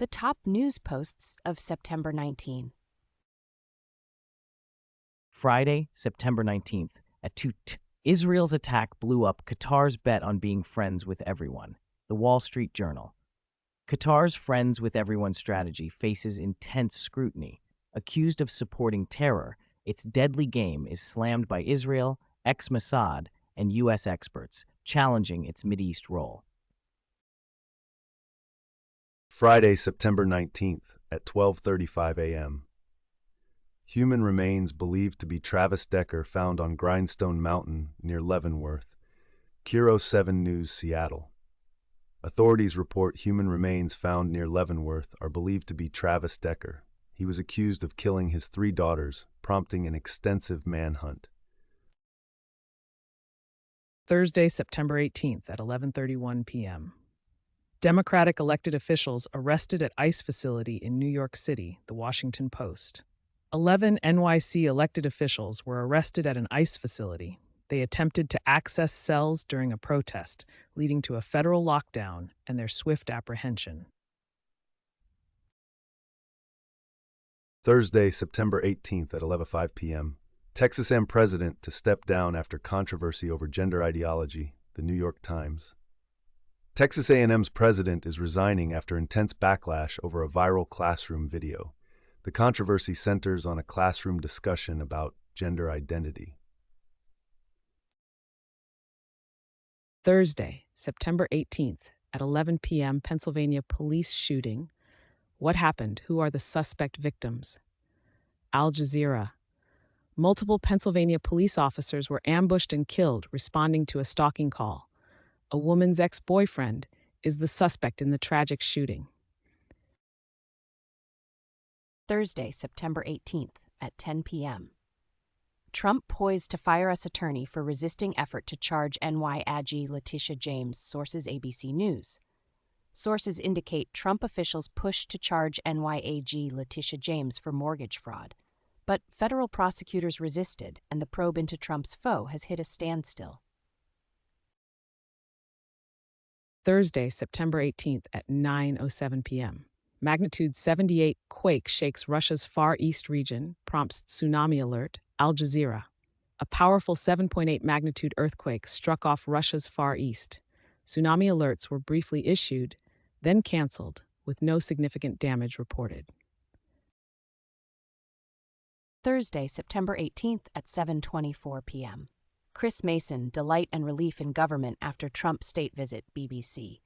The top news posts of September 19. Friday, September 19th, at 2 Israel's attack blew up Qatar's bet on being friends with everyone. The Wall Street Journal. Qatar's friends with everyone strategy faces intense scrutiny. Accused of supporting terror, its deadly game is slammed by Israel, ex-Mossad, and U.S. experts, challenging its Mideast role. Friday, September 19th, at 12:35 a.m. Human remains believed to be Travis Decker found on Grindstone Mountain near Leavenworth. Kiro 7 News, Seattle. Authorities report human remains found near Leavenworth are believed to be Travis Decker. He was accused of killing his 3 daughters, prompting an extensive manhunt. Thursday, September 18th at 11:31 p.m. Democratic elected officials arrested at ICE facility in New York City, The Washington Post. 11 NYC elected officials were arrested at an ICE facility. They attempted to access cells during a protest, leading to a federal lockdown and their swift apprehension. Thursday, September 18th at 11:05 p.m. Texas A&M president to step down after controversy over gender ideology, The New York Times. Texas A&M's president is resigning after intense backlash over a viral classroom video. The controversy centers on a classroom discussion about gender identity. Thursday, September 18th at 11 p.m. Pennsylvania police shooting. What happened? Who are the suspect victims? Al Jazeera. Multiple Pennsylvania police officers were ambushed and killed responding to a stalking call. A woman's ex-boyfriend is the suspect in the tragic shooting. Thursday, September 18th at 10 p.m. Trump poised to fire US attorney for resisting effort to charge NY AG Letitia James, sources ABC News. Sources indicate Trump officials pushed to charge NYAG Letitia James for mortgage fraud. But federal prosecutors resisted, and the probe into Trump's foe has hit a standstill. Thursday, September 18th at 9:07 p.m. Magnitude 78 quake shakes Russia's Far East region, prompts tsunami alert, Al Jazeera. A powerful 7.8 magnitude earthquake struck off Russia's Far East. Tsunami alerts were briefly issued, then canceled, with no significant damage reported. Thursday, September 18th at 7:24 p.m. Chris Mason, delight and relief in government after Trump state visit, BBC.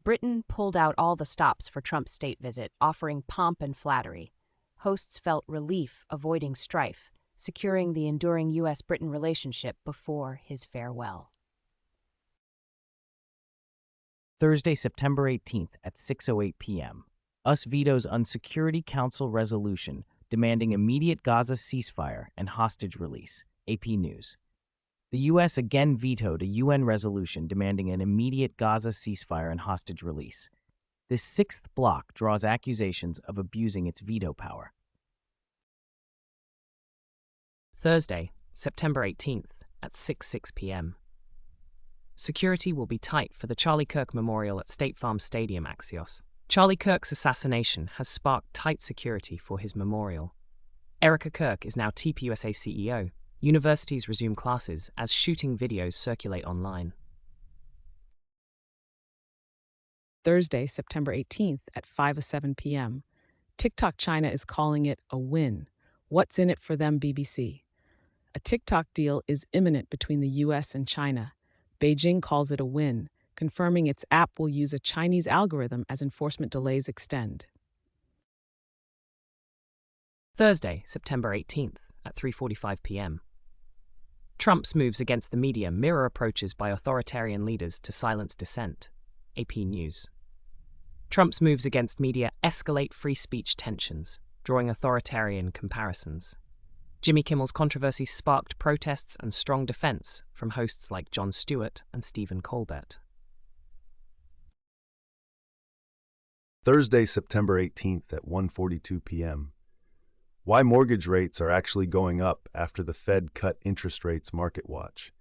Britain pulled out all the stops for Trump's state visit, offering pomp and flattery. Hosts felt relief, avoiding strife, securing the enduring U.S.-Britain relationship before his farewell. Thursday, September 18th at 6:08 p.m. US vetoes on Security Council resolution demanding immediate Gaza ceasefire and hostage release, AP News. The U.S. again vetoed a UN resolution demanding an immediate Gaza ceasefire and hostage release. This sixth bloc draws accusations of abusing its veto power. Thursday, September 18th at 6:06 p.m. Security will be tight for the Charlie Kirk Memorial at State Farm Stadium, Axios. Charlie Kirk's assassination has sparked tight security for his memorial. Erica Kirk is now TPUSA CEO. Universities resume classes as shooting videos circulate online. Thursday, September 18th at 5:07 p.m. TikTok China is calling it a win. What's in it for them, BBC? A TikTok deal is imminent between the U.S. and China. Beijing calls it a win, confirming its app will use a Chinese algorithm as enforcement delays extend. Thursday, September 18th at 3:45 p.m. Trump's moves against the media mirror approaches by authoritarian leaders to silence dissent, AP News. Trump's moves against media escalate free speech tensions, drawing authoritarian comparisons. Jimmy Kimmel's controversy sparked protests and strong defense from hosts like Jon Stewart and Stephen Colbert. Thursday, September 18th at 1:42 p.m. Why mortgage rates are actually going up after the Fed cut interest rates, Market Watch.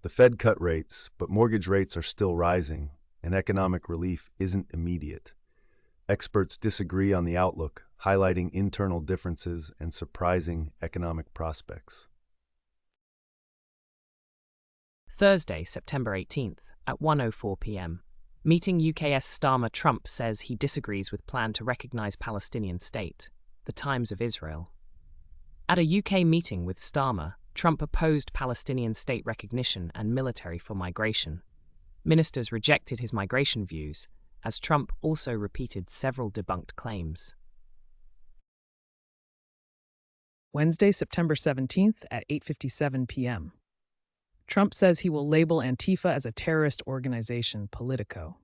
The Fed cut rates, but mortgage rates are still rising, and economic relief isn't immediate. Experts disagree on the outlook, highlighting internal differences and surprising economic prospects. Thursday, September 18th, at 1:04 p.m. Meeting UK's Starmer, Trump says he disagrees with plan to recognise Palestinian state. The Times of Israel. At a UK meeting with Starmer, Trump opposed Palestinian state recognition and military for migration. Ministers rejected his migration views, as Trump also repeated several debunked claims. Wednesday, September 17th at 8:57 p.m. Trump says he will label Antifa as a terrorist organization, Politico.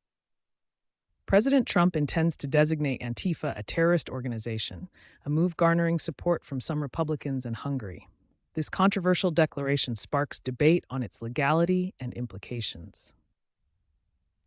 President Trump intends to designate Antifa a terrorist organization, a move garnering support from some Republicans in Hungary. This controversial declaration sparks debate on its legality and implications.